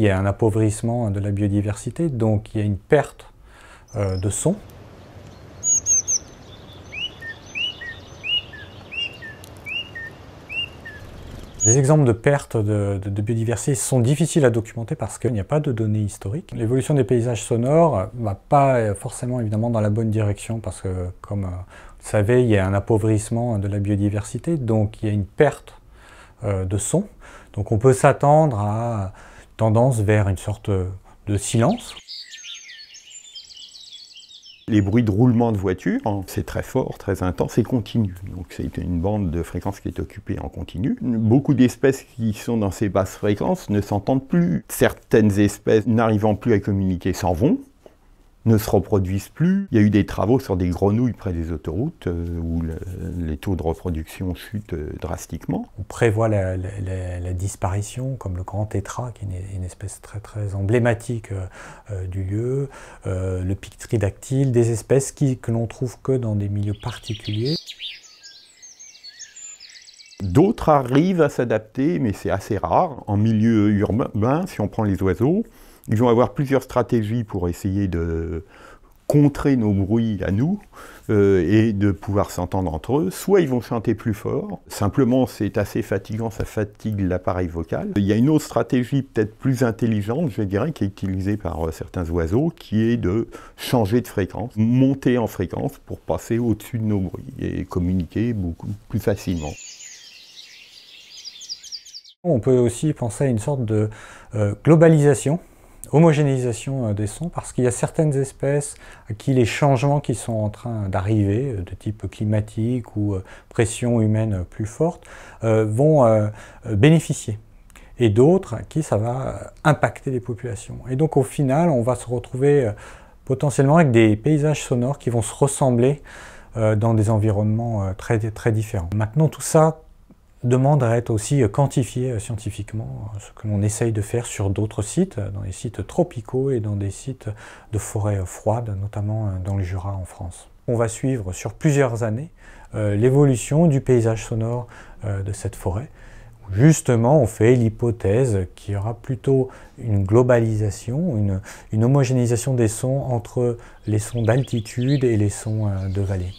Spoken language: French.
Il y a un appauvrissement de la biodiversité, donc il y a une perte de son. Les exemples de perte de biodiversité sont difficiles à documenter parce qu'il n'y a pas de données historiques. L'évolution des paysages sonores ne va pas forcément évidemment dans la bonne direction parce que, comme vous le savez, il y a un appauvrissement de la biodiversité, donc il y a une perte de son. Donc on peut s'attendre à tendance vers une sorte de silence. Les bruits de roulement de voiture, c'est très fort, très intense et continu. Donc c'est une bande de fréquence qui est occupée en continu. Beaucoup d'espèces qui sont dans ces basses fréquences ne s'entendent plus. Certaines espèces n'arrivant plus à communiquer s'en vont, ne se reproduisent plus. Il y a eu des travaux sur des grenouilles près des autoroutes où les taux de reproduction chutent drastiquement. On prévoit la disparition, comme le grand tétras, qui est une espèce très emblématique du lieu, le pictridactyle, des espèces que l'on trouve que dans des milieux particuliers. D'autres arrivent à s'adapter, mais c'est assez rare. En milieu urbain, si on prend les oiseaux, ils vont avoir plusieurs stratégies pour essayer de contrer nos bruits à nous et de pouvoir s'entendre entre eux. Soit ils vont chanter plus fort, simplement c'est assez fatigant, ça fatigue l'appareil vocal. Il y a une autre stratégie peut-être plus intelligente, je dirais, qui est utilisée par certains oiseaux, qui est de changer de fréquence, monter en fréquence pour passer au-dessus de nos bruits et communiquer beaucoup plus facilement. On peut aussi penser à une sorte de globalisation, homogénéisation des sons, parce qu'il y a certaines espèces à qui les changements qui sont en train d'arriver, de type climatique ou pression humaine plus forte, vont bénéficier. Et d'autres à qui ça va impacter les populations. Et donc au final, on va se retrouver potentiellement avec des paysages sonores qui vont se ressembler dans des environnements très différents. Maintenant, tout ça demande à être aussi quantifié scientifiquement, ce que l'on essaye de faire sur d'autres sites, dans les sites tropicaux et dans des sites de forêts froides, notamment dans le Jura en France. On va suivre sur plusieurs années l'évolution du paysage sonore de cette forêt. Justement, on fait l'hypothèse qu'il y aura plutôt une globalisation, une homogénéisation des sons entre les sons d'altitude et les sons de vallée.